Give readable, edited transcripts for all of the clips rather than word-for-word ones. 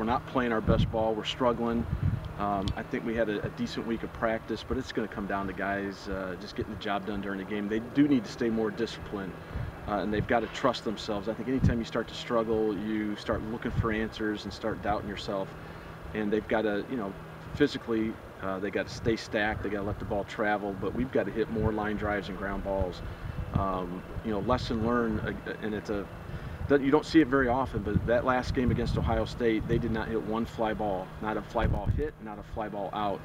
we're not playing our best ball. We're struggling. I think we had a decent week of practice, but it's going to come down to guys just getting the job done during the game. They do need to stay more disciplined, and they've got to trust themselves. I think anytime you start to struggle, you start looking for answers and start doubting yourself. And they've got to, physically, they got to stay stacked. They got to let the ball travel, but we've got to hit more line drives and ground balls. Lesson learned, and you don't see it very often, but that last game against Ohio State, they did not hit one fly ball, not a fly ball hit, not a fly ball out.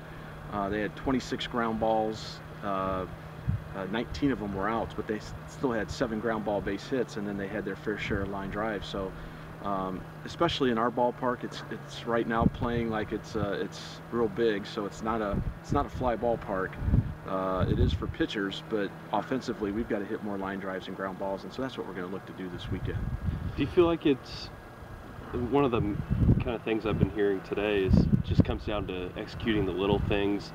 They had 26 ground balls, 19 of them were outs, but they still had 7 ground ball base hits, and then they had their fair share of line drives. So, especially in our ballpark, it's right now playing like it's real big, so it's not a fly ballpark. It is for pitchers, but offensively, we've got to hit more line drives and ground balls, and so that's what we're going to look to do this weekend. Do you feel like it's one of the kind of things I've been hearing today is just comes down to executing the little things?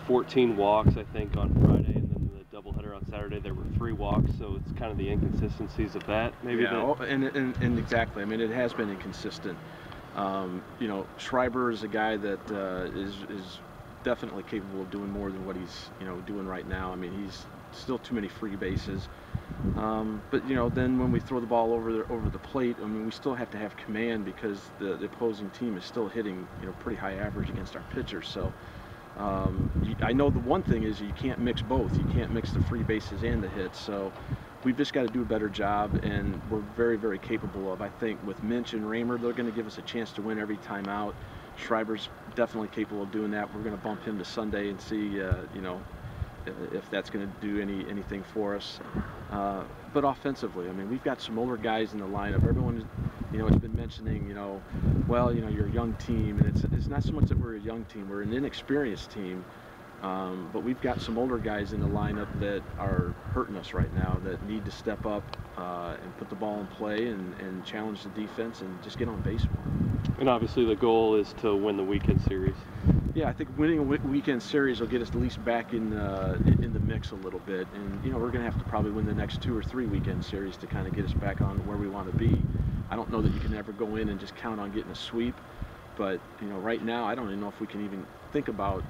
14 walks, I think, on Friday, and then the doubleheader on Saturday, there were 3 walks, so it's kind of the inconsistencies of that, maybe? Yeah, and exactly. I mean, it has been inconsistent. Schreiber is a guy that is definitely capable of doing more than what he's doing right now. I mean, he's still too many free bases. But then when we throw the ball over the plate, I mean, we still have to have command because the opposing team is still hitting pretty high average against our pitchers. So I know the one thing is you can't mix both. You can't mix the free bases and the hits. So we've just got to do a better job, and we're very, very capable of. I think with Minch and Raymer, they're going to give us a chance to win every time out. Schreiber's definitely capable of doing that. We're going to bump him to Sunday and see, if that's going to do anything for us. But offensively, I mean, we've got some older guys in the lineup. Everyone, has been mentioning, you're a young team, and it's not so much that we're a young team. We're an inexperienced team, but we've got some older guys in the lineup that are hurting us right now, that need to step up and put the ball in play and challenge the defense and just get on base more. And obviously the goal is to win the weekend series. Yeah, I think winning a weekend series will get us at least back in the mix a little bit, and we're going to have to probably win the next 2 or 3 weekend series to kind of get us back on where we want to be. I don't know that you can ever go in and just count on getting a sweep, but right now I don't even know if we can even think about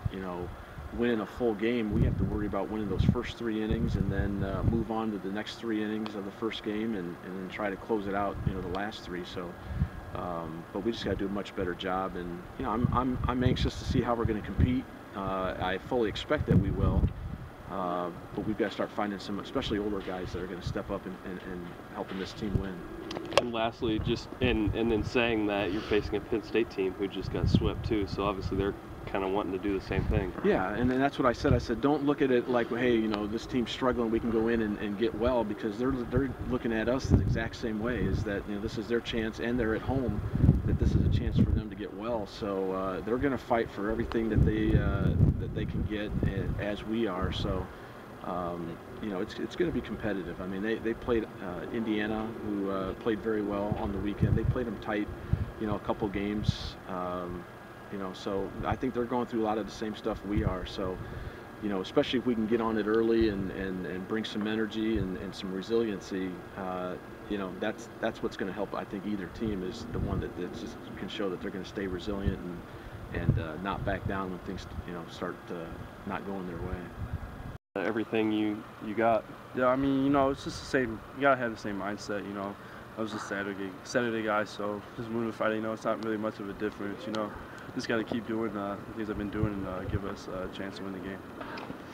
winning a full game. We have to worry about winning those first 3 innings and then move on to the next 3 innings of the first game and then try to close it out the last 3. So. But we just got to do a much better job, and I'm anxious to see how we're going to compete. I fully expect that we will, but we've got to start finding some, especially older guys, that are going to step up and helping this team win. And lastly, just and then saying that you're facing a Penn State team who just got swept too, so obviously they're kind of wanting to do the same thing. Yeah, and that's what I said. I said, don't look at it like, hey, this team's struggling, we can go in and get well, because they're looking at us the exact same way, is that this is their chance, and they're at home, that this is a chance for them to get well. So they're going to fight for everything that they can get, as we are. So it's going to be competitive. I mean, they played Indiana, who played very well on the weekend. They played them tight, a couple games. So I think they're going through a lot of the same stuff we are. So, especially if we can get on it early and bring some energy and some resiliency, that's what's going to help. I think either team is the one that just can show that they're going to stay resilient and not back down when things start not going their way. Everything you got. Yeah, I mean, it's just the same. You gotta have the same mindset. I was a Saturday guy, so just moving to Friday, it's not really much of a difference. Just got to keep doing the things I've been doing and give us a chance to win the game.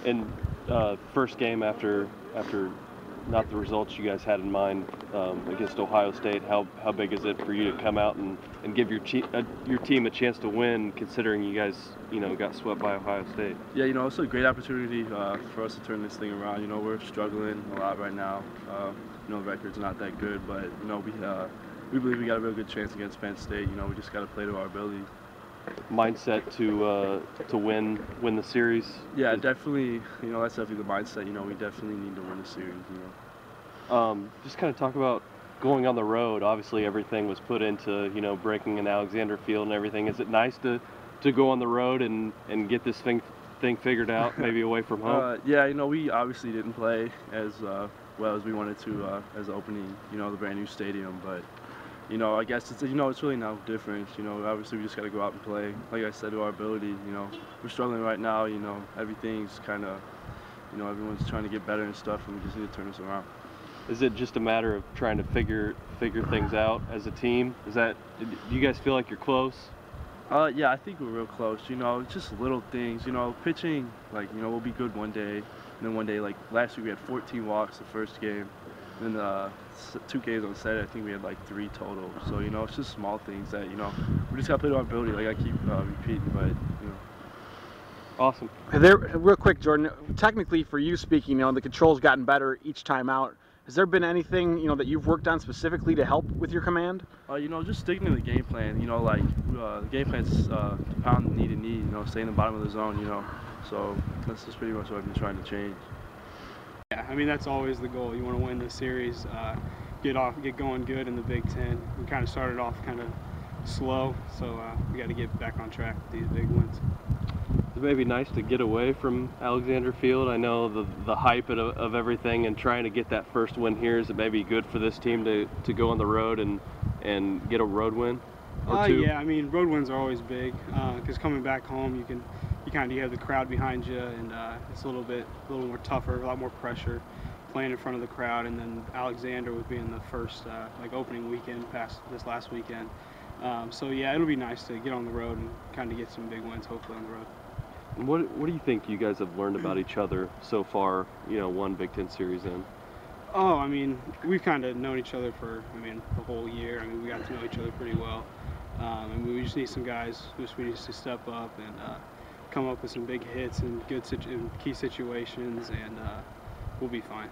And first game after not the results you guys had in mind against Ohio State, how big is it for you to come out and give your team a chance to win, considering you guys got swept by Ohio State? Yeah, it's a great opportunity for us to turn this thing around. We're struggling a lot right now. The record's not that good, but we believe we got a real good chance against Penn State. We just got to play to our ability. Mindset to win the series? Yeah, definitely. That's definitely the mindset. We definitely need to win the series. Just kind of talk about going on the road. Obviously, everything was put into breaking in Alexander Field and everything. Is it nice to go on the road and get this thing figured out, maybe away from home? Yeah, we obviously didn't play as well as we wanted to as opening, the brand new stadium, but you know, I guess it's, you know, it's really no different. You know, obviously we just got to go out and play. Like I said, to our ability. You know, we're struggling right now. You know, everything's kind of, you know, everyone's trying to get better and stuff, and we just need to turn this around. Is it just a matter of trying to figure things out as a team? Do you guys feel like you're close? Yeah, I think we're real close. You know, just little things. You know, pitching, like, you know, we'll be good one day, and then one day, like last week we had 14 walks the first game, and then 2 games on Saturday, I think we had like 3 total. So, you know, it's just small things that, you know, we just gotta play to our ability. Like I keep repeating, but, you know. Awesome. Real quick, Jordan, technically for you speaking, you know, the control's gotten better each time out. Has there been anything, you know, that you've worked on specifically to help with your command? You know, just sticking to the game plan. You know, like the game plan's pound knee to knee. You know, stay in the bottom of the zone. You know, so that's just pretty much what I've been trying to change. Yeah, I mean that's always the goal. You want to win the series, get going good in the Big Ten. We kind of started off kind of slow, so we got to get back on track with these big wins. It may be nice to get away from Alexander Field. I know the hype of everything, and trying to get that first win here, is it maybe good for this team to go on the road and get a road win or two? Yeah, I mean road wins are always big because coming back home you have the crowd behind you, and it's a little more tougher, a lot more pressure playing in front of the crowd, and then Alexander with being the first like opening weekend past this last weekend. So yeah, it'll be nice to get on the road and kind of get some big wins hopefully on the road. What do you think you guys have learned about each other so far, you know, one Big Ten series in? Oh, I mean, we've kind of known each other for, the whole year. I mean, we got to know each other pretty well. And we just need some guys who need to step up and come up with some big hits and key situations, and we'll be fine.